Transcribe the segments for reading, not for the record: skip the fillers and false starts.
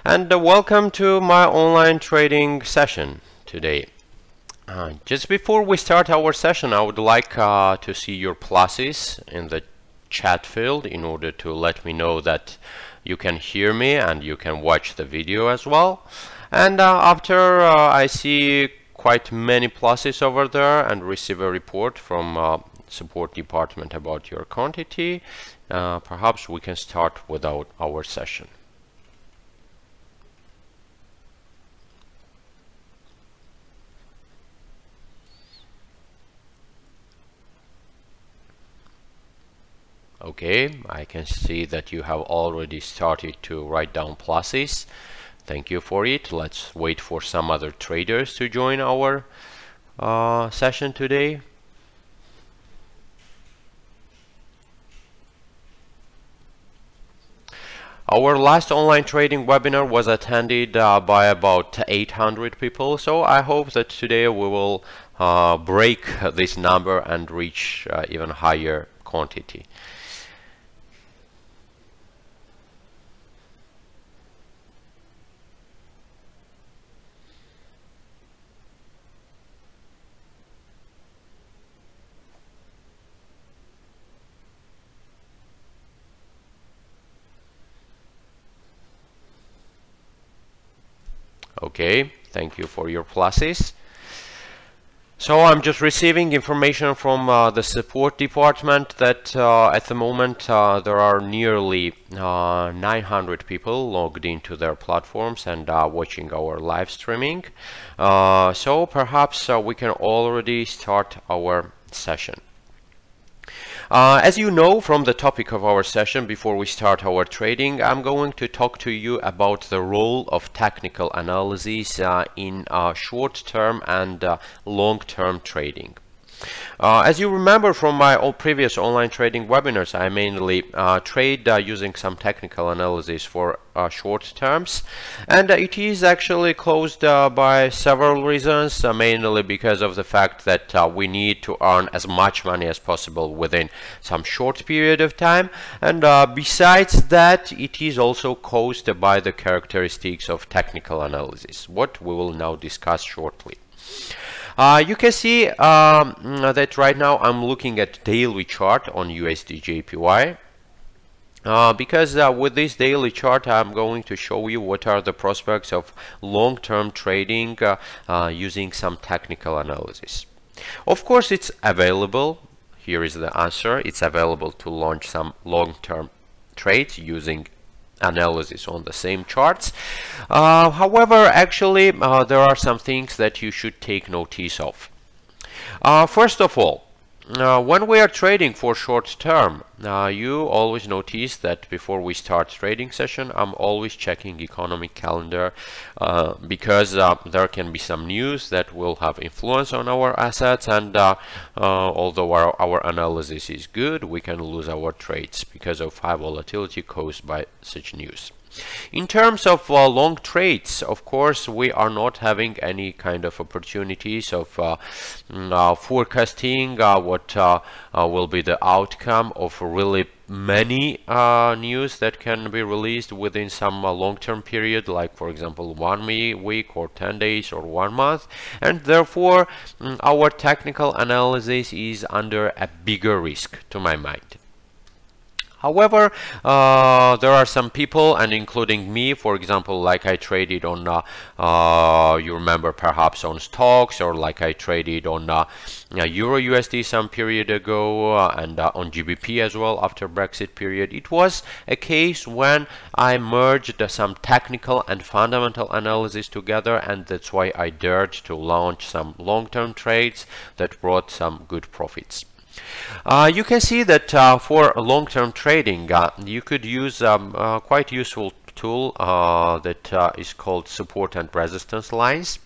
and welcome to my online trading session today. Just before we start our session, I would like to see your pluses in the chat field in order to let me know that you can hear me and you can watch the video as well. And after I see quite many pluses over there and receive a report from support department about your quantity, perhaps we can start with our session. Okay, I can see that you have already started to write down pluses. Thank you for it. Let's wait for some other traders to join our session today. Our last online trading webinar was attended by about 800 people, so I hope that today we will break this number and reach even higher quantity. Okay, thank you for your pluses. So I'm just receiving information from the support department that at the moment there are nearly 900 people logged into their platforms and watching our live streaming. So perhaps we can already start our session. As you know from the topic of our session, before we start our trading, I'm going to talk to you about the role of technical analysis in short-term and long-term trading. As you remember from my previous online trading webinars, I mainly trade using some technical analysis for short terms, and it is actually closed by several reasons, mainly because of the fact that we need to earn as much money as possible within some short period of time, and besides that, it is also caused by the characteristics of technical analysis, what we will now discuss shortly. You can see that right now I'm looking at daily chart on USD JPY because with this daily chart I'm going to show you what are the prospects of long-term trading using some technical analysis. Of course, it's available. Here is the answer. It's available to launch some long-term trades using analysis on the same charts. However, actually there are some things that you should take notice of. First of all, when we are trading for short term, you always notice that before we start trading session, I'm always checking economic calendar because there can be some news that will have influence on our assets, and although our analysis is good, we can lose our trades because of high volatility caused by such news. In terms of long trades, of course, we are not having any kind of opportunities of forecasting what will be the outcome of really many news that can be released within some long-term period, like for example 1 week or 10 days or 1 month, and therefore our technical analysis is under a bigger risk to my mind. However, there are some people, and including me, for example, like I traded on, you remember perhaps on stocks, or like I traded on Euro USD some period ago, and on GBP as well after Brexit period. It was a case when I merged some technical and fundamental analysis together, and that's why I dared to launch some long-term trades that brought some good profits. You can see that for long-term trading, you could use quite useful tool that is called support and resistance lines,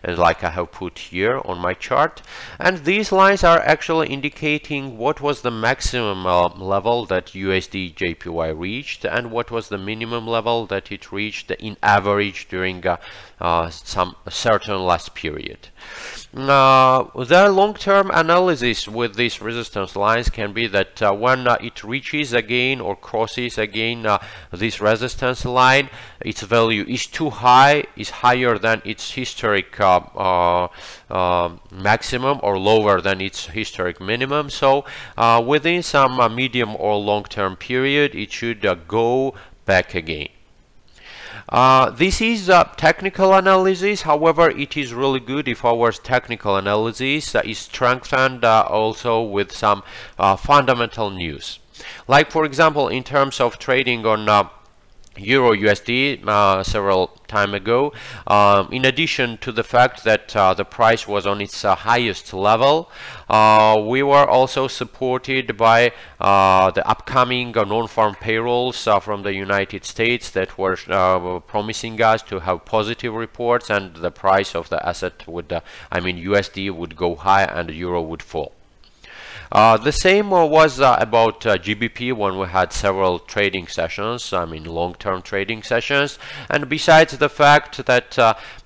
and like I have put here on my chart, and these lines are actually indicating what was the maximum level that USD JPY reached and what was the minimum level that it reached in average during some certain last period. The long-term analysis with these resistance lines can be that when it reaches again or crosses again this resistance line, its value is too high, is higher than its historic maximum or lower than its historic minimum. So within some medium or long-term period, it should go back again. This is technical analysis. However, it is really good if our technical analysis is strengthened also with some fundamental news. Like, for example, in terms of trading on Euro USD several time ago, in addition to the fact that the price was on its highest level, we were also supported by the upcoming non-farm payrolls from the United States that were promising us to have positive reports, and the price of the asset would, I mean USD would go high and Euro would fall. The same was about GBP when we had several trading sessions, I mean long-term trading sessions, and besides the fact that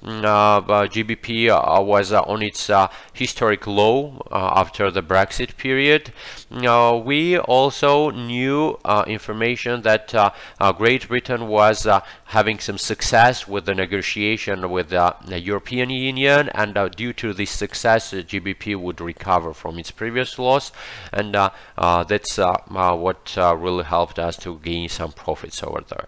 GBP was on its historic low after the Brexit period, we also knew information that Great Britain was having some success with the negotiation with the European Union, and due to this success, GBP would recover from its previous loss, and that's what really helped us to gain some profits over there.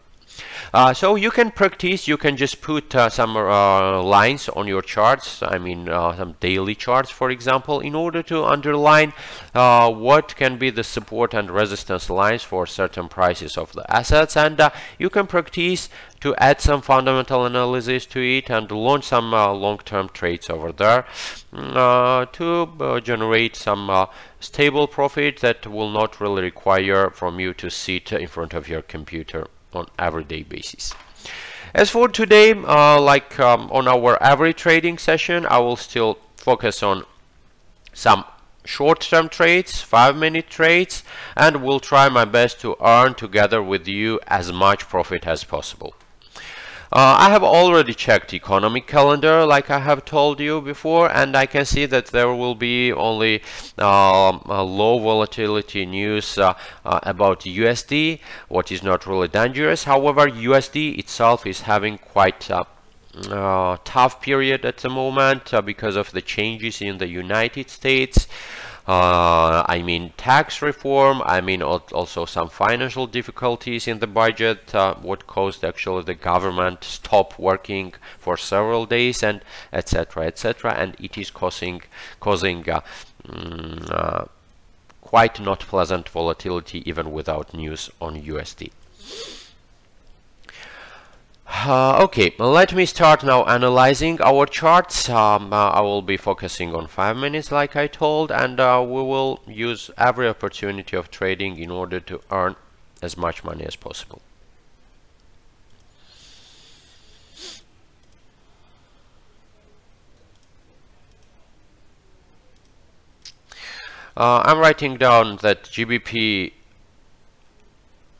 So you can practice, you can just put some lines on your charts, I mean some daily charts, for example, in order to underline what can be the support and resistance lines for certain prices of the assets, and you can practice to add some fundamental analysis to it and launch some long-term trades over there to generate some stable profit that will not really require from you to sit in front of your computer on everyday basis. As for today, on our average trading session, I will still focus on some short-term trades, 5-minute trades, and will try my best to earn together with you as much profit as possible. I have already checked economic calendar, like I have told you before, and I can see that there will be only low volatility news about USD, what is not really dangerous. However, USD itself is having quite tough period at the moment because of the changes in the United States. I mean tax reform, I mean also some financial difficulties in the budget, what caused actually the government stop working for several days, and etc, etc, and it is causing quite not pleasant volatility even without news on USD. Okay, let me start now analyzing our charts. I will be focusing on 5 minutes like I told, and we will use every opportunity of trading in order to earn as much money as possible. I'm writing down that GBP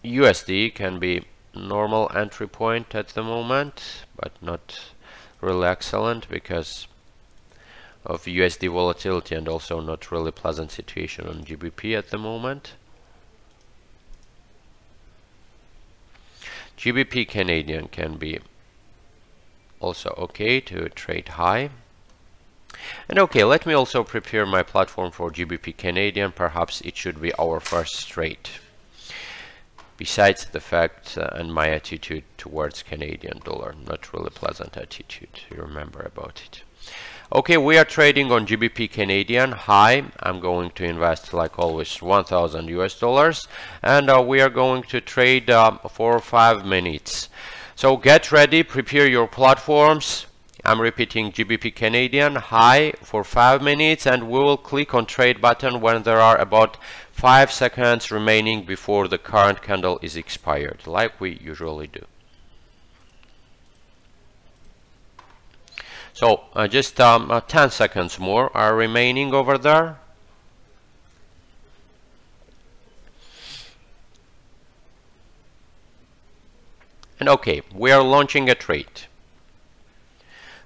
USD can be normal entry point at the moment, but not really excellent because of USD volatility and also not really pleasant situation on GBP at the moment. GBP Canadian can be also okay to trade high. And okay, let me also prepare my platform for GBP Canadian. Perhaps it should be our first trade. Besides the fact and my attitude towards Canadian dollar, not really pleasant attitude, you remember about it. Okay, we are trading on GBP Canadian high. I'm going to invest like always 1,000 US dollars, and we are going to trade for 5 minutes. So get ready, prepare your platforms. I'm repeating GBP Canadian high for 5 minutes, and we will click on trade button when there are about 5 seconds remaining before the current candle is expired, like we usually do. So just 10 seconds more are remaining over there. And okay, we are launching a trade.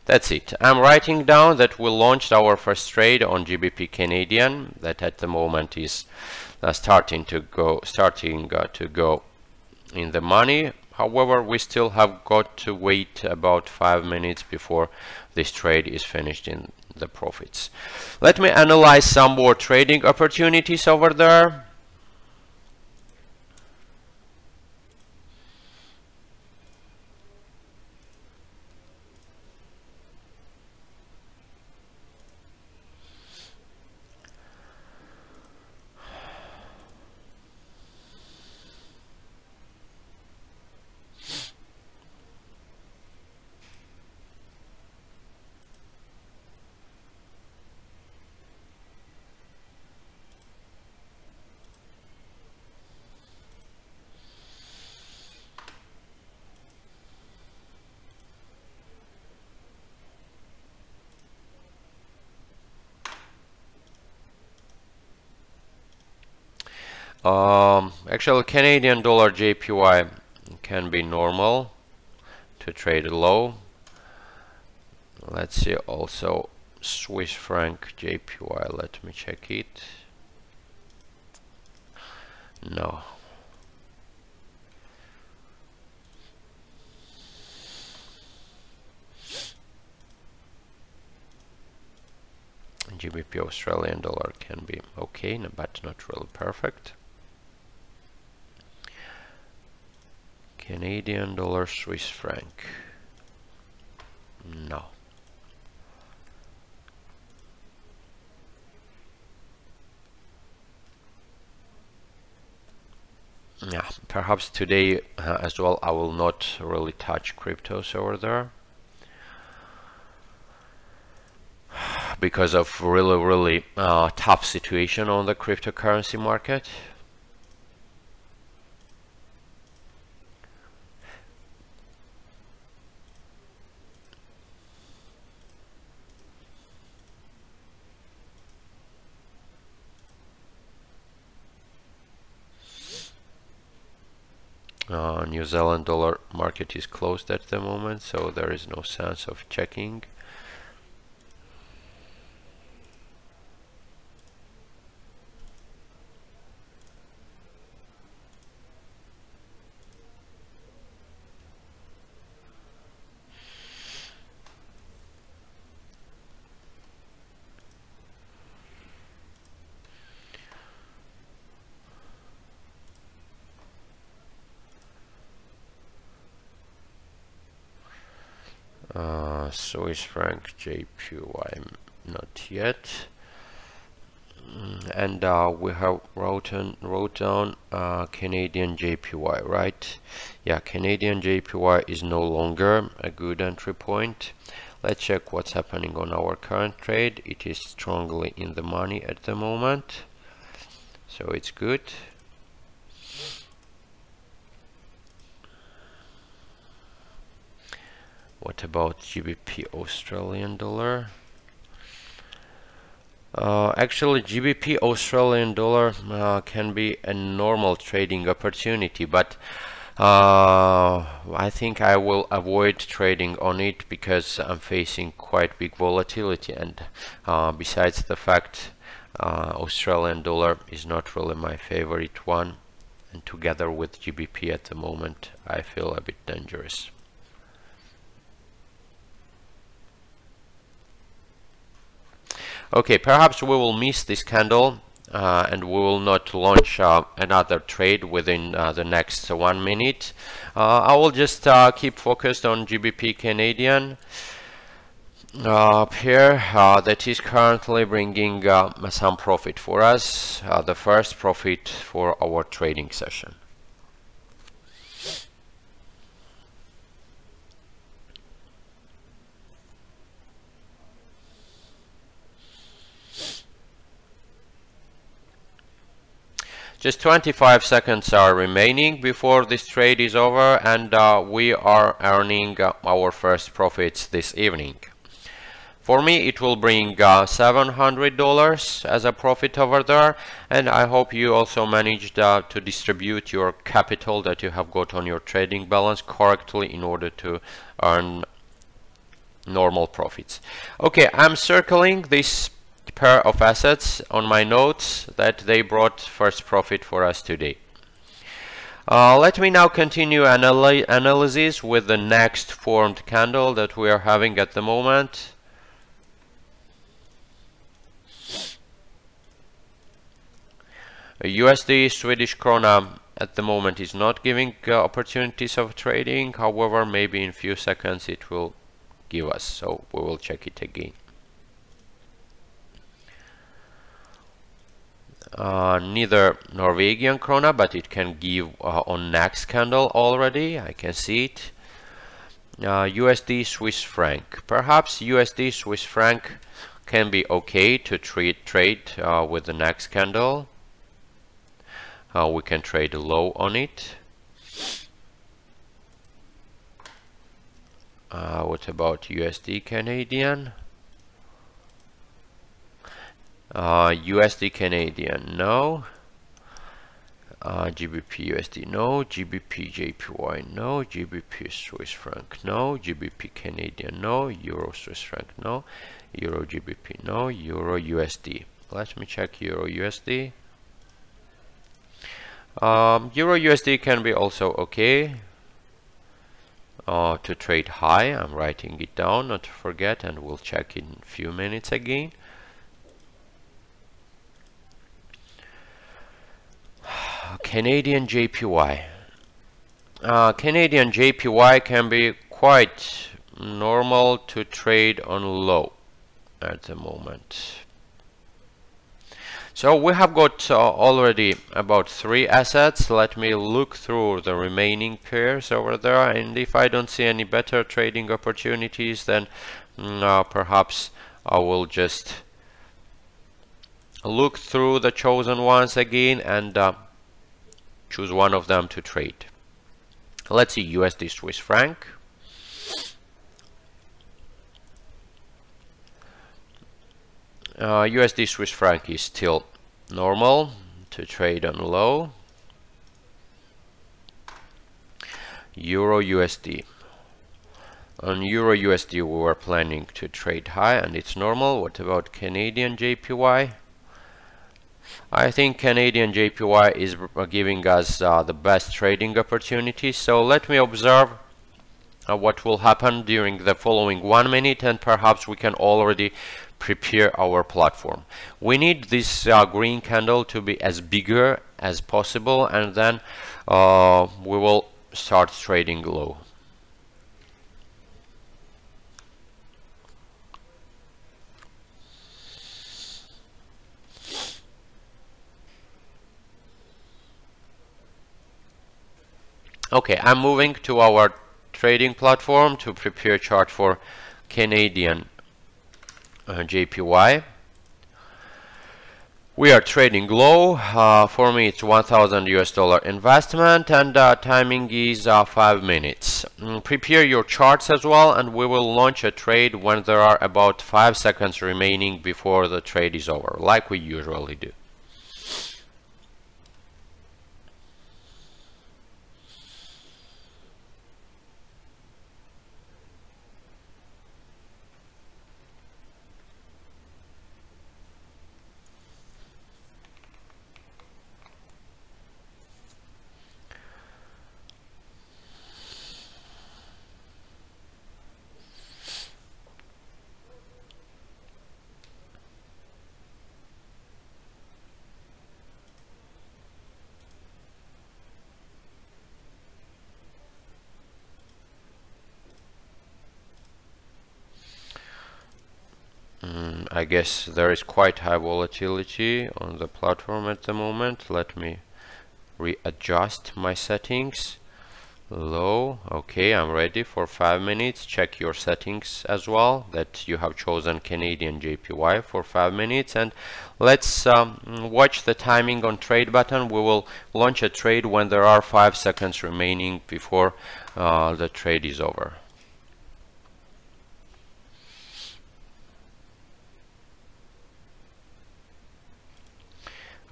That's it. I'm writing down that we launched our first trade on GBP Canadian, that at the moment is starting to go in the money. However, we still have got to wait about 5 minutes before this trade is finished in the profits. Let me analyze some more trading opportunities over there. Actually, Canadian dollar JPY can be normal to trade low. Let's see also Swiss franc JPY. Let me check it. No. GBP Australian dollar can be okay, but not really perfect. Canadian dollar, Swiss franc. No. Yeah, perhaps today as well I will not really touch cryptos over there because of really tough situation on the cryptocurrency market. New Zealand dollar market is closed at the moment, so there is no sense of checking. Swiss franc JPY not yet, and we have wrote down Canadian JPY, right? Yeah, Canadian JPY is no longer a good entry point. Let's check what's happening on our current trade. It is strongly in the money at the moment, so it's good. What about GBP Australian dollar? Actually, GBP Australian dollar can be a normal trading opportunity, but I think I will avoid trading on it because I'm facing quite big volatility, and besides the fact Australian dollar is not really my favorite one, and together with GBP at the moment I feel a bit dangerous. Okay, perhaps we will miss this candle and we will not launch another trade within the next 1 minute. I will just keep focused on GBP Canadian up here. That is currently bringing some profit for us, the first profit for our trading session. Just 25 seconds are remaining before this trade is over, and we are earning our first profits this evening. For me, it will bring $700 as a profit over there, and I hope you also managed to distribute your capital that you have got on your trading balance correctly in order to earn normal profits. Okay, I'm circling this pair of assets on my notes that they brought first profit for us today. Let me now continue analysis with the next formed candle that we are having at the moment. USD Swedish krona at the moment is not giving opportunities of trading. However, maybe in few seconds it will give us, so we will check it again. Neither Norwegian krona, but it can give on next candle already. I can see it. USD Swiss franc. Perhaps USD Swiss franc can be okay to trade with the next candle. We can trade low on it. What about USD Canadian? USD Canadian, no. GBP USD, no. GBP JPY, no. GBP Swiss franc, no. GBP Canadian, no. Euro Swiss franc, no. Euro GBP, no. Euro USD. Let me check Euro USD. Euro USD can be also okay to trade high. I'm writing it down, not to forget, and we'll check in a few minutes again. Canadian JPY. Canadian JPY can be quite normal to trade on low at the moment. So we have got already about 3 assets. Let me look through the remaining pairs over there, and if I don't see any better trading opportunities, then perhaps I will just look through the chosen ones again and choose one of them to trade. Let's see USD Swiss franc. USD Swiss franc is still normal to trade on low. Euro USD. On Euro USD we were planning to trade high and it's normal. What about Canadian JPY? I think Canadian JPY is giving us the best trading opportunities. So let me observe what will happen during the following 1 minute, and perhaps we can already prepare our platform. We need this green candle to be as bigger as possible, and then we will start trading low. Okay, I'm moving to our trading platform to prepare chart for Canadian JPY. We are trading low. For me it's $1,000 investment, and timing is 5 minutes. Prepare your charts as well, and we will launch a trade when there are about 5 seconds remaining before the trade is over, like we usually do. I guess there is quite high volatility on the platform at the moment. Let me readjust my settings. Low. Okay, I'm ready for 5 minutes. Check your settings as well, that you have chosen Canadian JPY for 5 minutes, and let's watch the timing on trade button. We will launch a trade when there are 5 seconds remaining before the trade is over.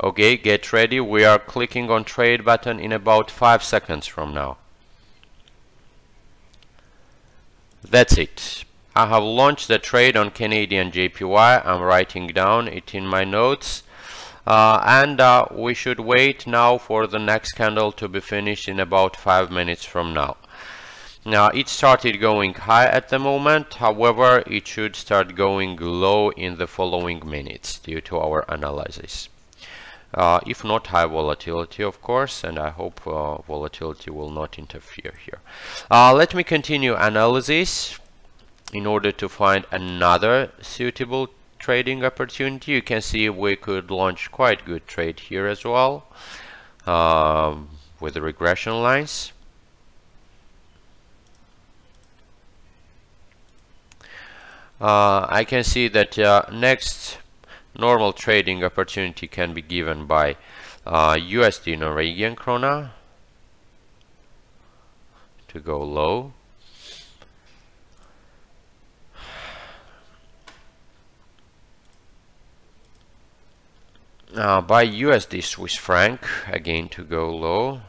Okay, get ready. We are clicking on trade button in about 5 seconds from now. That's it. I have launched the trade on Canadian JPY. I'm writing down it in my notes. and we should wait now for the next candle to be finished in about 5 minutes from now. Now it started going high at the moment, however it should start going low in the following minutes due to our analysis. If not high volatility, of course, and I hope volatility will not interfere here. Let me continue analysis in order to find another suitable trading opportunity. You can see we could launch quite good trade here as well with the regression lines. I can see that next normal trading opportunity can be given by USD Norwegian krona to go low. By USD Swiss franc again to go low.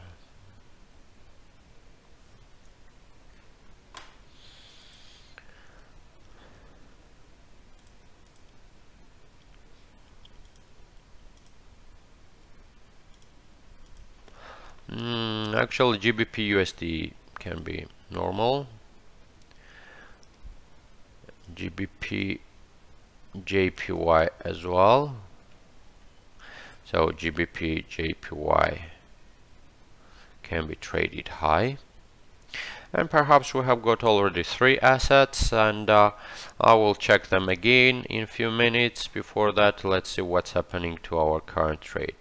Actually GBP USD can be normal. GBP JPY as well. So GBP JPY can be traded high. And perhaps we have got already 3 assets, and I will check them again in a few minutes. Before that, let's see what's happening to our current trade.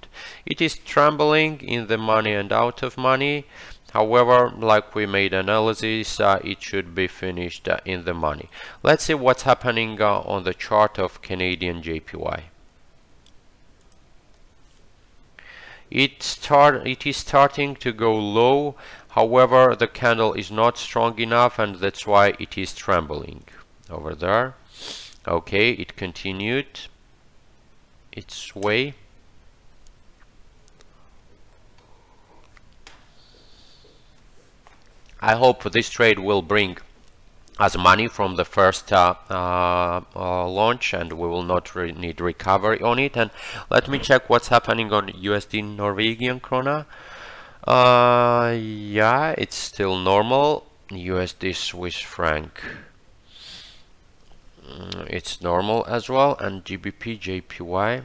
It is trembling in the money and out of money. However, like we made analysis, it should be finished in the money. Let's see what's happening on the chart of Canadian JPY. It is starting to go low. However, the candle is not strong enough, and that's why it is trembling over there. Okay, it continued its way. I hope this trade will bring us money from the first launch, and we will not need recovery on it. And let me check what's happening on USD Norwegian krona. Yeah, it's still normal. USD Swiss franc, it's normal as well. And GBP JPY,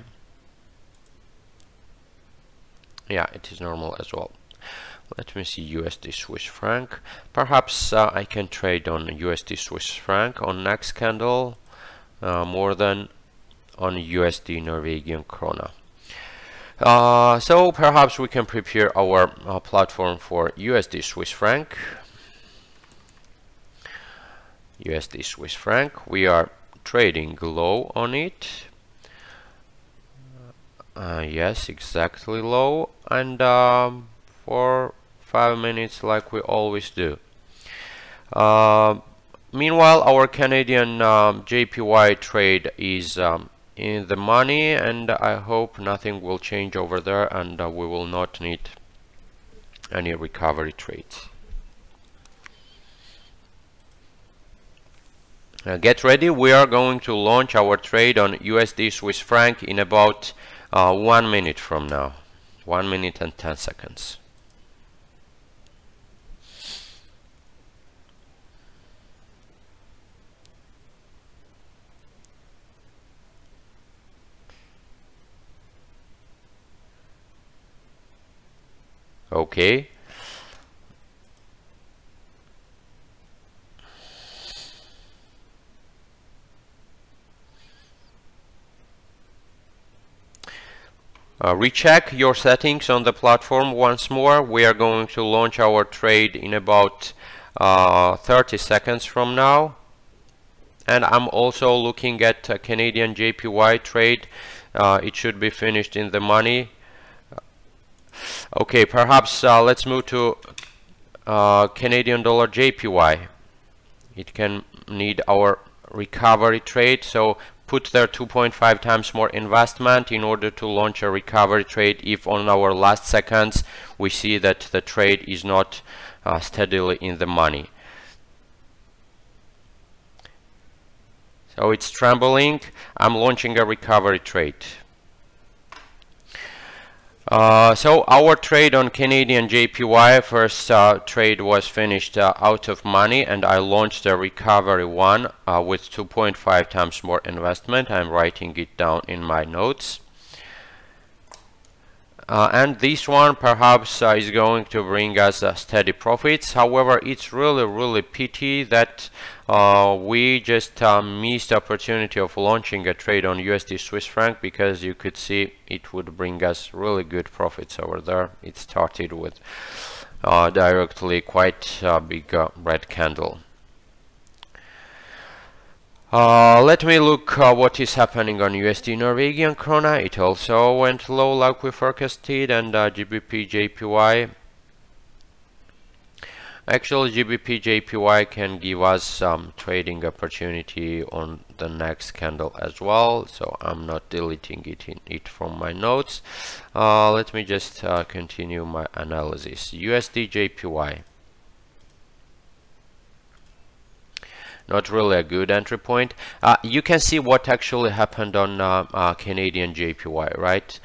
yeah, it is normal as well. Let me see USD Swiss franc. Perhaps I can trade on USD Swiss franc on next candle more than on USD Norwegian krona. So perhaps we can prepare our platform for USD Swiss franc. USD Swiss franc, we are trading low on it. Yes, exactly low, and for 5 minutes like we always do. Meanwhile, our Canadian JPY trade is in the money, and I hope nothing will change over there, and we will not need any recovery trades. Get ready, we are going to launch our trade on USD Swiss franc in about 1 minute from now. 1 minute and 10 seconds. Okay. Recheck your settings on the platform once more. We are going to launch our trade in about 30 seconds from now. And I'm also looking at a Canadian JPY trade. It should be finished in the money. Okay, perhaps let's move to Canadian dollar JPY. It can need our recovery trade, so put there 2.5 times more investment in order to launch a recovery trade if on our last seconds we see that the trade is not steadily in the money. So it's trembling. I'm launching a recovery trade. So our trade on Canadian JPY, first trade was finished out of money, and I launched a recovery one with 2.5 times more investment. I'm writing it down in my notes. And this one perhaps is going to bring us steady profits. However, it's really pity that we just missed the opportunity of launching a trade on USD Swiss franc, because you could see it would bring us really good profits over there. It started with directly quite a big red candle. Let me look what is happening on USD Norwegian krona. It also went low like we forecasted, and GBP JPY. Actually, GBP JPY can give us some trading opportunity on the next candle as well, so I'm not deleting it from my notes. Let me just continue my analysis. USD JPY. Not really a good entry point. You can see what actually happened on Canadian JPY, right?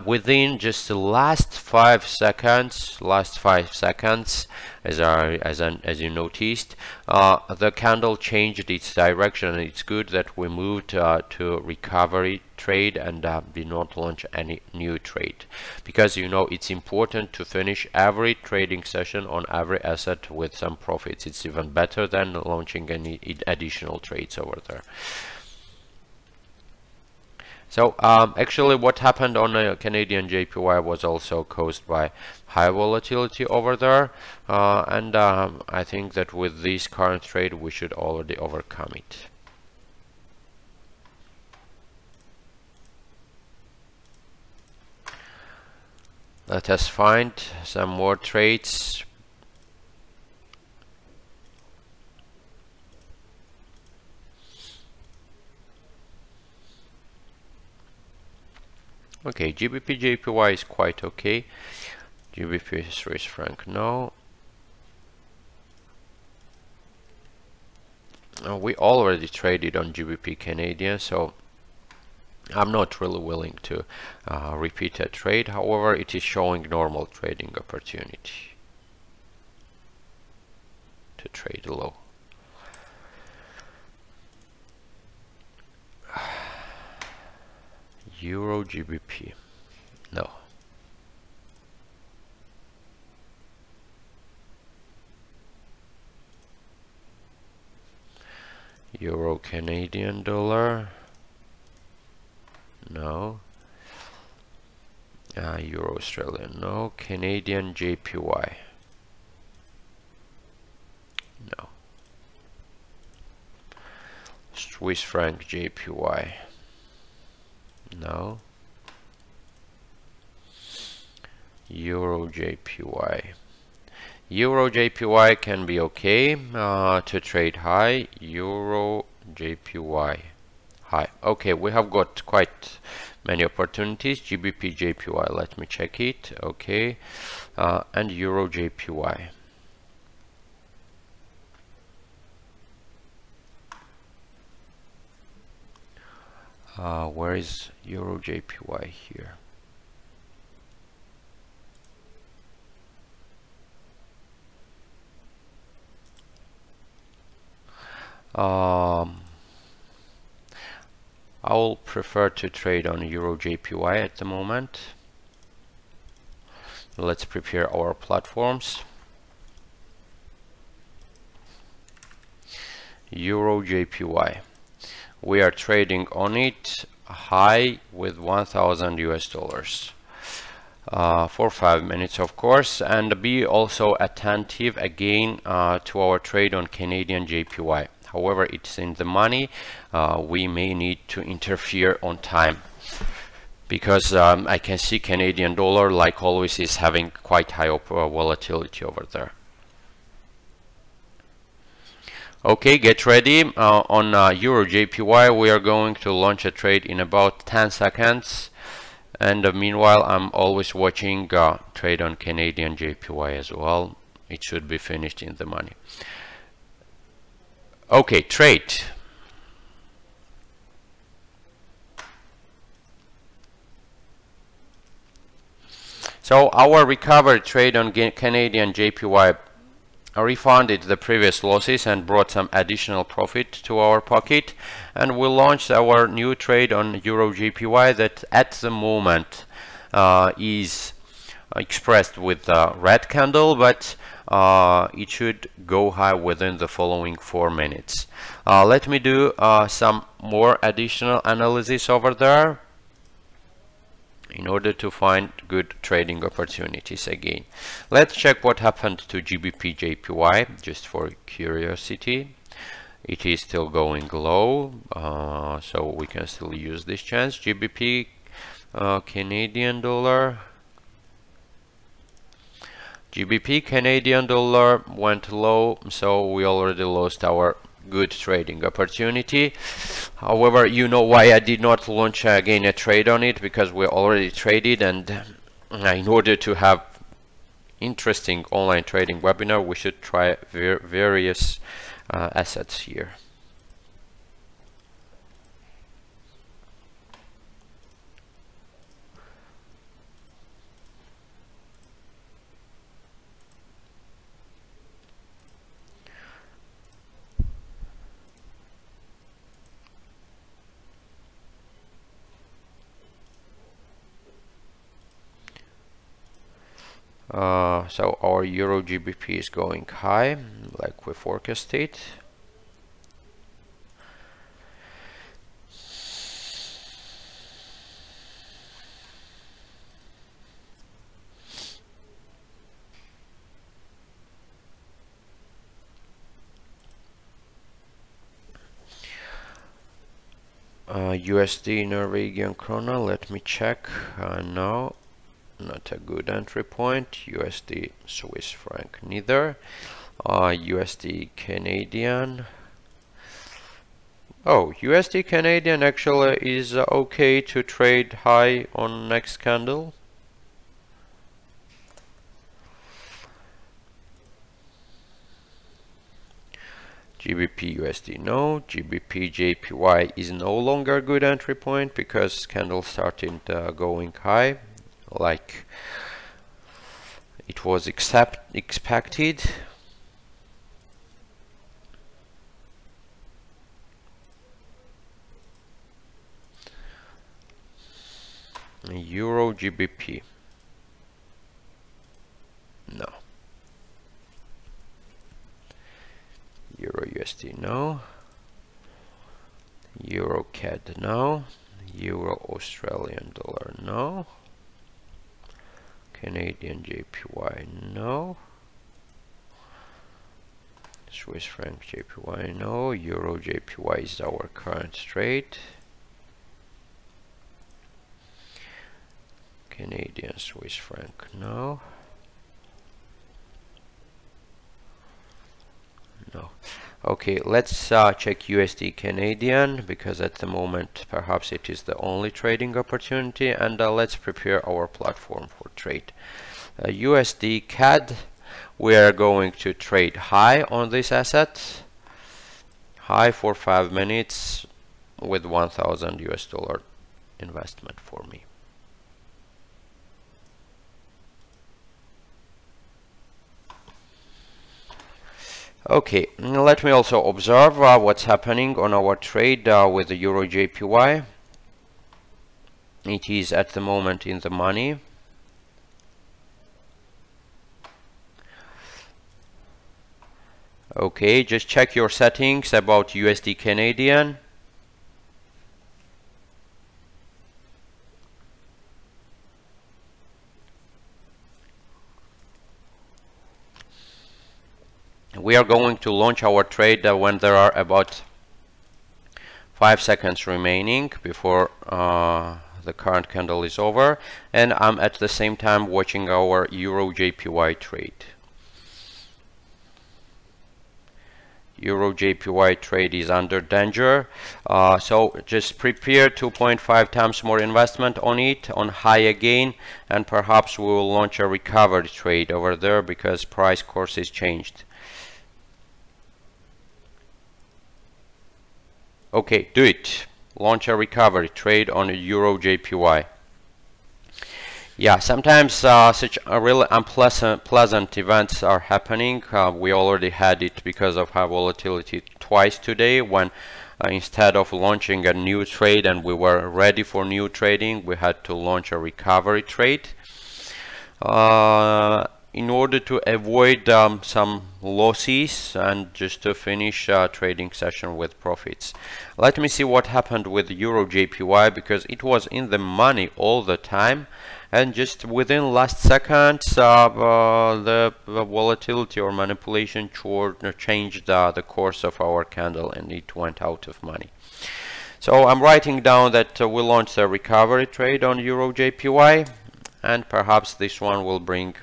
Within just the last 5 seconds, as you noticed, the candle changed its direction, and it's good that we moved to recovery trade and did not launch any new trade, because you know it's important to finish every trading session on every asset with some profits. It's even better than launching any additional trades over there. So actually what happened on Canadian JPY was also caused by high volatility over there, and I think that with this current trade we should already overcome it. Let us find some more trades. Okay, GBP JPY is quite okay. GBP Swiss franc, no. We already traded on GBP Canadian, so I'm not really willing to repeat a trade. However, it is showing normal trading opportunity to trade low. Euro GBP, no. Euro Canadian dollar, no. Euro Australian, no. Canadian JPY, no. Swiss franc JPY, no. Euro JPY. Euro JPY can be okay to trade high. Euro JPY high. Okay, we have got quite many opportunities. GBP JPY, let me check it. Okay, and Euro JPY. Where is Euro JPY here? I will prefer to trade on Euro JPY at the moment. Let's prepare our platforms. Euro JPY. We are trading on it high with 1,000 US dollars for 5 minutes, of course, and be also attentive again to our trade on Canadian JPY. However, it's in the money. We may need to interfere on time, because I can see Canadian dollar, like always, is having quite high volatility over there. Okay, get ready. On Euro JPY, we are going to launch a trade in about 10 seconds. And meanwhile, I'm always watching trade on Canadian JPY as well. It should be finished in the money. Okay, trade. So our recovery trade on Canadian JPY refunded the previous losses and brought some additional profit to our pocket, and we launched our new trade on Euro JPY that at the moment is expressed with a red candle, but it should go high within the following 4 minutes. Let me do some more additional analysis over there in order to find good trading opportunities again. Let's check what happened to GBP JPY just for curiosity. It is still going low, so we can still use this chance. GBP Canadian dollar. GBP Canadian dollar went low, so we already lost our good trading opportunity. However, you know why I did not launch again a trade on it, because we already traded, and in order to have interesting online trading webinar, we should try various assets here. So our Euro GBP is going high, like we forecasted. USD Norwegian krona, let me check. No, not a good entry point. USD Swiss franc neither. USD Canadian. Oh, USD Canadian actually is okay to trade high on next candle. GBP USD no. GBP JPY is no longer a good entry point because candle started going high, like it was expected. Euro GBP no. Euro USD no. Euro CAD no. Euro Australian dollar no. Canadian JPY no. Swiss franc JPY no. Euro JPY is our current trade. Canadian Swiss franc no. No. Okay, let's check USD Canadian, because at the moment perhaps it is the only trading opportunity, and let's prepare our platform for trade. USD CAD, we are going to trade high on this asset, high for 5 minutes with 1,000 US dollar investment for me. Okay, let me also observe what's happening on our trade with the Euro JPY. It is at the moment in the money. Okay, just check your settings about USD Canadian. We are going to launch our trade when there are about 5 seconds remaining before the current candle is over, and I'm at the same time watching our Euro JPY trade. Euro JPY trade is under danger, so just prepare 2.5 times more investment on it, on high again, and perhaps we will launch a recovery trade over there because price course is changed. Okay, do it. Launch a recovery trade on Euro JPY. Yeah, sometimes such really unpleasant events are happening. We already had it because of high volatility twice today, when instead of launching a new trade and we were ready for new trading, we had to launch a recovery trade. In order to avoid some losses and just to finish trading session with profits. Let me see what happened with Euro JPY, because it was in the money all the time, and just within last seconds the volatility or manipulation changed the course of our candle and it went out of money. So I'm writing down that we launched a recovery trade on Euro JPY, and perhaps this one will bring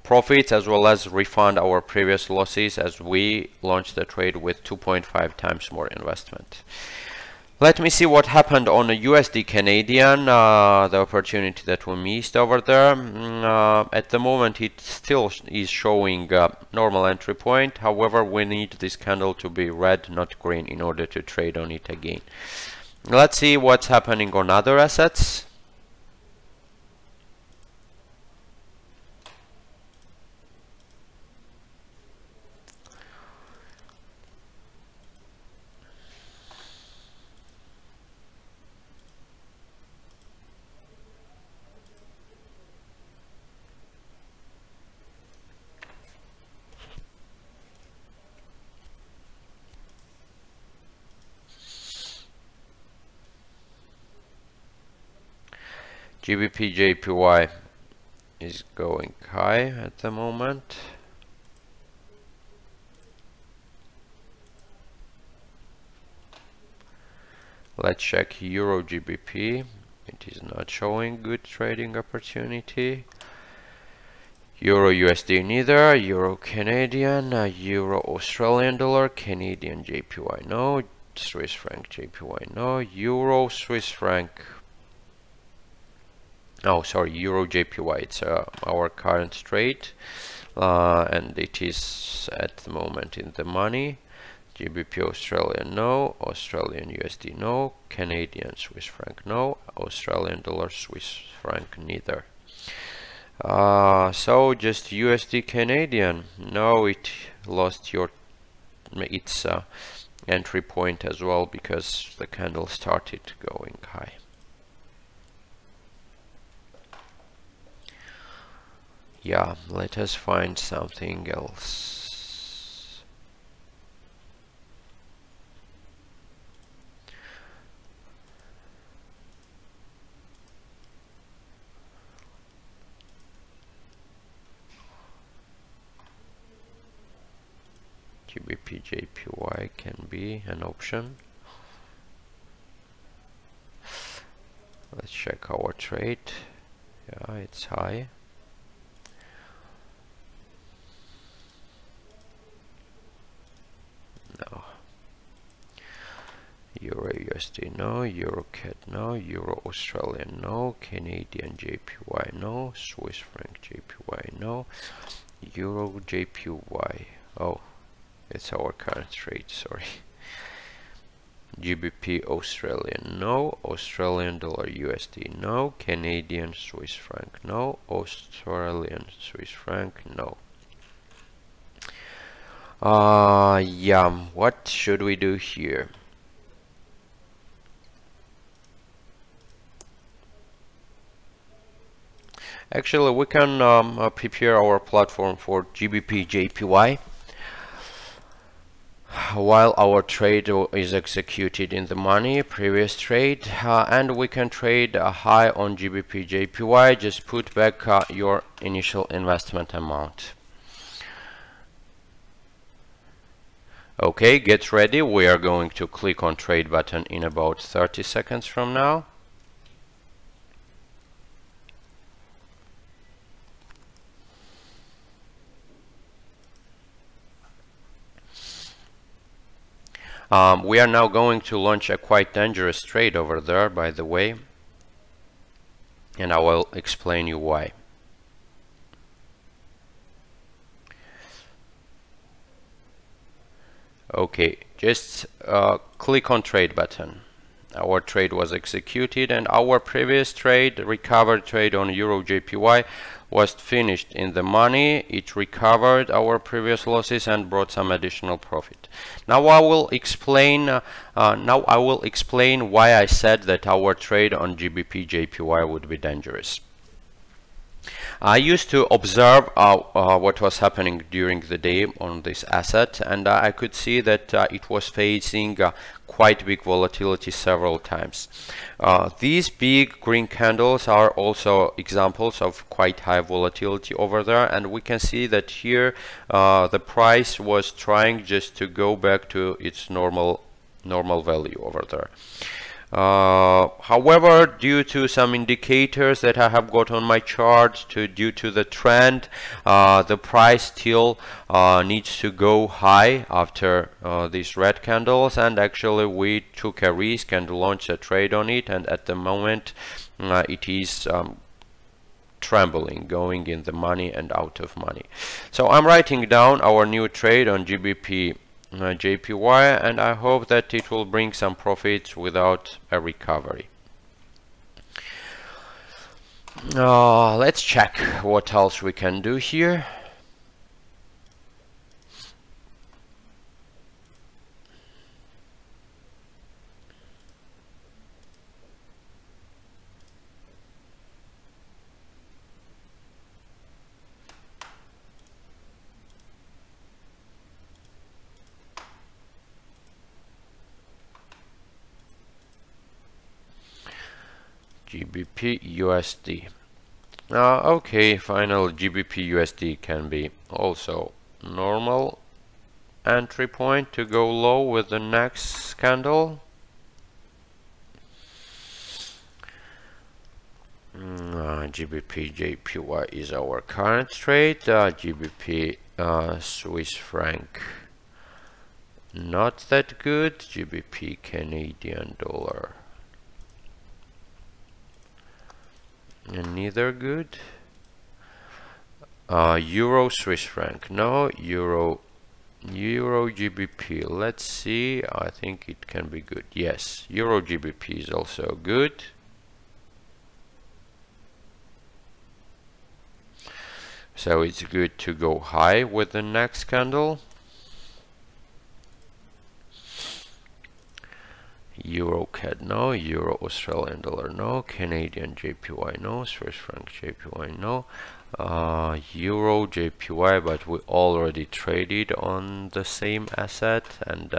profits as well as refund our previous losses, as we launched the trade with 2.5 times more investment. Let me see what happened on the USD Canadian, the opportunity that we missed over there. At the moment it still is showing normal entry point. However, we need this candle to be red, not green, in order to trade on it again. Let's see what's happening on other assets. GBP JPY is going high at the moment. Let's check Euro GBP. It is not showing good trading opportunity. Euro USD neither. Euro Canadian, Euro Australian dollar, Canadian JPY no, Swiss franc JPY no, Euro Swiss franc. Oh, sorry, Euro JPY. It's our current trade, and it is at the moment in the money. GBP Australian no, Australian USD no, Canadian Swiss franc no, Australian dollar Swiss franc neither. So just USD Canadian. No, it lost its entry point as well, because the candle started going high. Yeah, let us find something else. GBP JPY can be an option. Let's check our trade. Yeah, it's high. No. Euro USD no, Euro CAD no, Euro Australian no, Canadian JPY no, Swiss franc JPY no, Euro JPY. Oh, it's our current trade, sorry. GBP Australian no, Australian dollar USD no, Canadian Swiss franc no, Australian Swiss franc no. Yeah, what should we do here? Actually, we can prepare our platform for GBP JPY while our trade is executed in the money, previous trade, and we can trade a high on GBP JPY. Just put back your initial investment amount. Okay, get ready. We are going to click on trade button in about 30 seconds from now. We are now going to launch a quite dangerous trade over there, by the way, and I will explain you why. Okay, just click on trade button our trade was executed, and our previous trade, recovered trade on Euro JPY, was finished in the money. It recovered our previous losses and brought some additional profit. Now I will explain why I said that our trade on GBP JPY would be dangerous. I used to observe what was happening during the day on this asset, and I could see that it was facing quite big volatility several times. These big green candles are also examples of quite high volatility over there, and we can see that here the price was trying just to go back to its normal value over there. However, due to some indicators that I have got on my chart, due to the trend, the price still needs to go high after these red candles, and actually we took a risk and launched a trade on it, and at the moment it is trembling, going in the money and out of money. So I'm writing down our new trade on GBP JPY, and I hope that it will bring some profits without a recovery. Let's check what else we can do here. GBP USD. Okay, final GBP USD can be also normal entry point to go low with the next candle. GBP JPY is our current trade. GBP Swiss franc not that good. GBP Canadian dollar neither good. Euro Swiss franc, no. Euro GBP, let's see. I think it can be good. Yes, Euro GBP is also good. So it's good to go high with the next candle. Euro CAD, no. Euro Australian dollar, no. Canadian JPY, no. Swiss franc JPY, no. Euro JPY, but we already traded on the same asset, and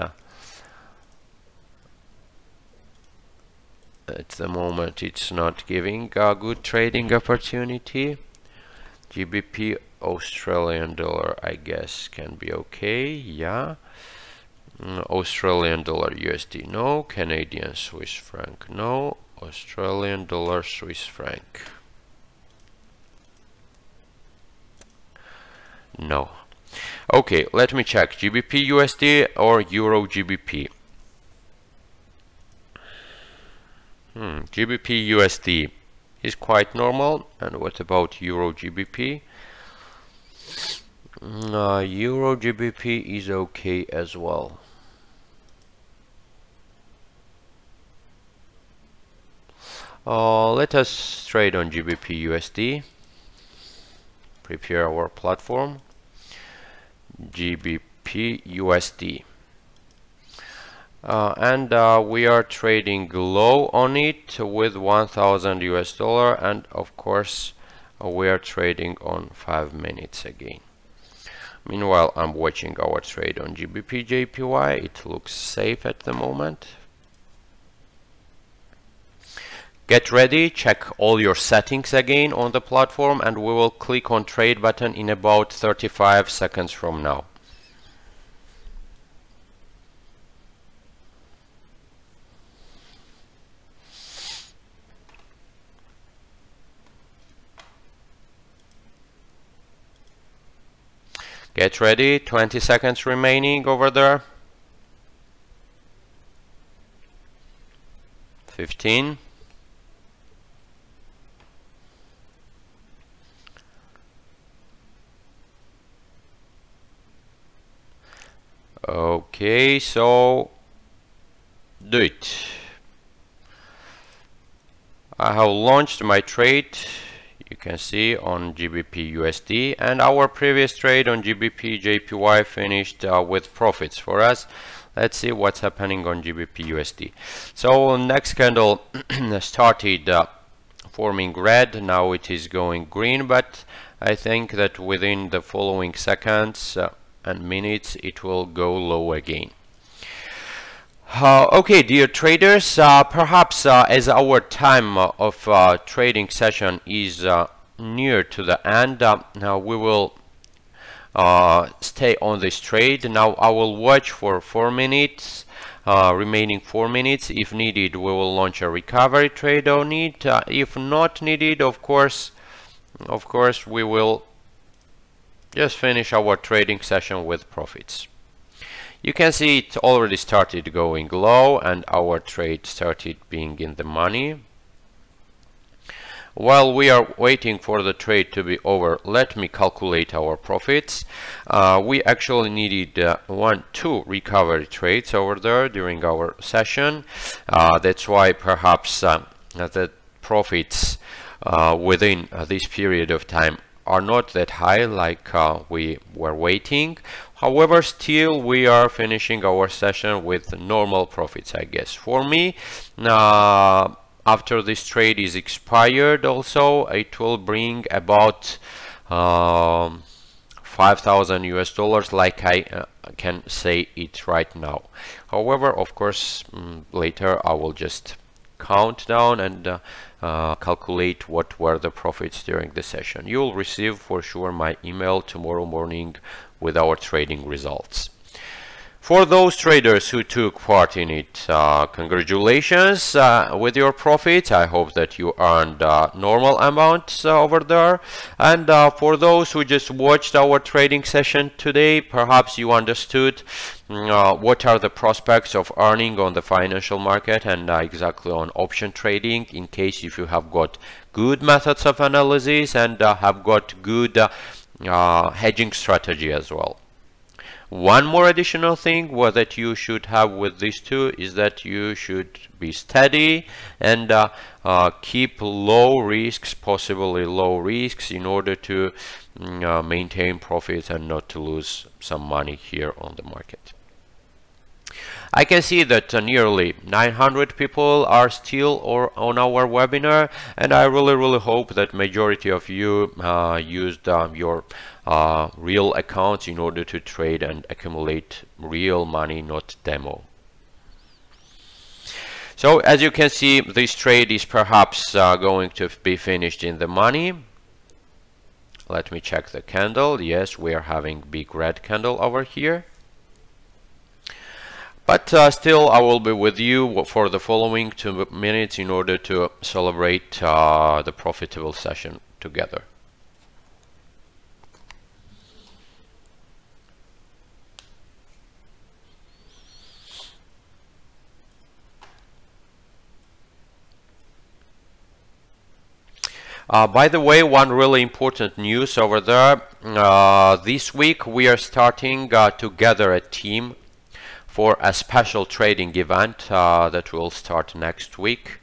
at the moment it's not giving a good trading opportunity. GBP Australian dollar, I guess, can be okay. Yeah. Australian dollar USD, no. Canadian Swiss franc, no. Australian dollar Swiss franc, no. Okay, let me check. GBP USD or Euro GBP. GBP USD is quite normal. And what about Euro GBP? Euro GBP is okay as well. Let us trade on GBP USD. Prepare our platform. GBP USD. And we are trading low on it with 1000 US dollar, and of course we are trading on 5 minutes again. Meanwhile, I'm watching our trade on GBP JPY. It looks safe at the moment. Get ready, check all your settings again on the platform, and we will click on trade button in about 35 seconds from now. Get ready, 20 seconds remaining over there. 15. Okay, so do it. I have launched my trade, you can see, on GBP USD, and our previous trade on GBP JPY finished with profits for us. Let's see what's happening on GBP USD. So next candle started forming red, now it is going green, but I think that within the following seconds and minutes it will go low again. Okay, dear traders, perhaps as our time of trading session is near to the end, now we will stay on this trade. Now I will watch for 4 minutes, remaining 4 minutes. If needed, we will launch a recovery trade on it. If not needed, of course, we will just finish our trading session with profits. You can see it already started going low and our trade started being in the money. While we are waiting for the trade to be over, let me calculate our profits. We actually needed 2 recovery trades over there during our session. That's why perhaps the profits within this period of time are not that high like we were waiting. However, still we are finishing our session with normal profits, I guess. For me, after this trade is expired also, it will bring about 5,000 US dollars, like I can say it right now. However, of course, later I will just count down and calculate what were the profits during the session. You will receive for sure my email tomorrow morning with our trading results. For those traders who took part in it, congratulations with your profits. I hope that you earned normal amounts over there. And for those who just watched our trading session today, perhaps you understood what are the prospects of earning on the financial market and exactly on option trading, in case if you have got good methods of analysis and have got good hedging strategy as well. One more additional thing that you should have with these two is that you should be steady and keep low risks, possibly low risks, in order to maintain profits and not to lose some money here on the market. I can see that nearly 900 people are still on our webinar, and I really hope that majority of you used your real accounts in order to trade and accumulate real money, not demo. So as you can see, this trade is perhaps going to be finished in the money. Let me check the candle. Yes, we are having big red candle over here. But still, I will be with you for the following 2 minutes in order to celebrate the profitable session together. By the way, one really important news over there. This week we are starting to gather a team for a special trading event that will start next week.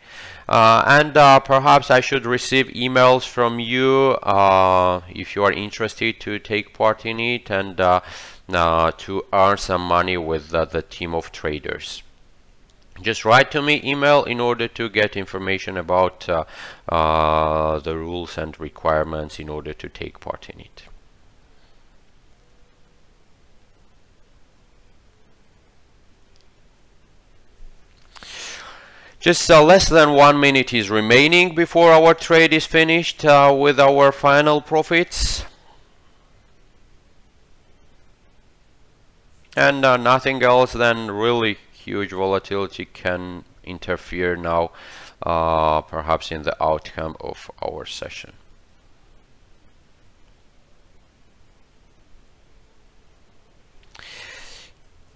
And perhaps I should receive emails from you if you are interested to take part in it and to earn some money with the team of traders. Just write to me email in order to get information about the rules and requirements in order to take part in it. Just less than 1 minute is remaining before our trade is finished with our final profits. And nothing else than really huge volatility can interfere now, perhaps in the outcome of our session.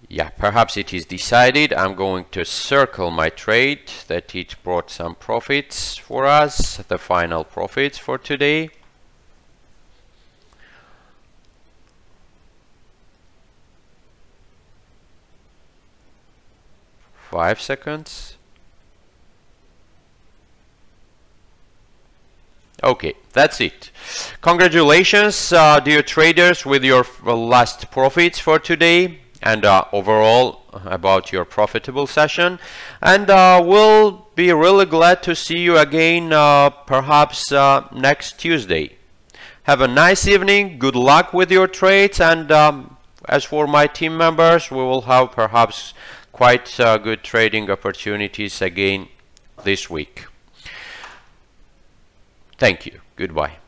Yeah, perhaps it is decided. I'm going to circle my trade that it brought some profits for us, the final profits for today. Five seconds. Okay, that's it. Congratulations, dear traders, with your last profits for today, and overall about your profitable session. And we'll be really glad to see you again perhaps next Tuesday. Have a nice evening, good luck with your trades, and as for my team members, we will have perhaps quite good trading opportunities again this week. Thank you. Goodbye.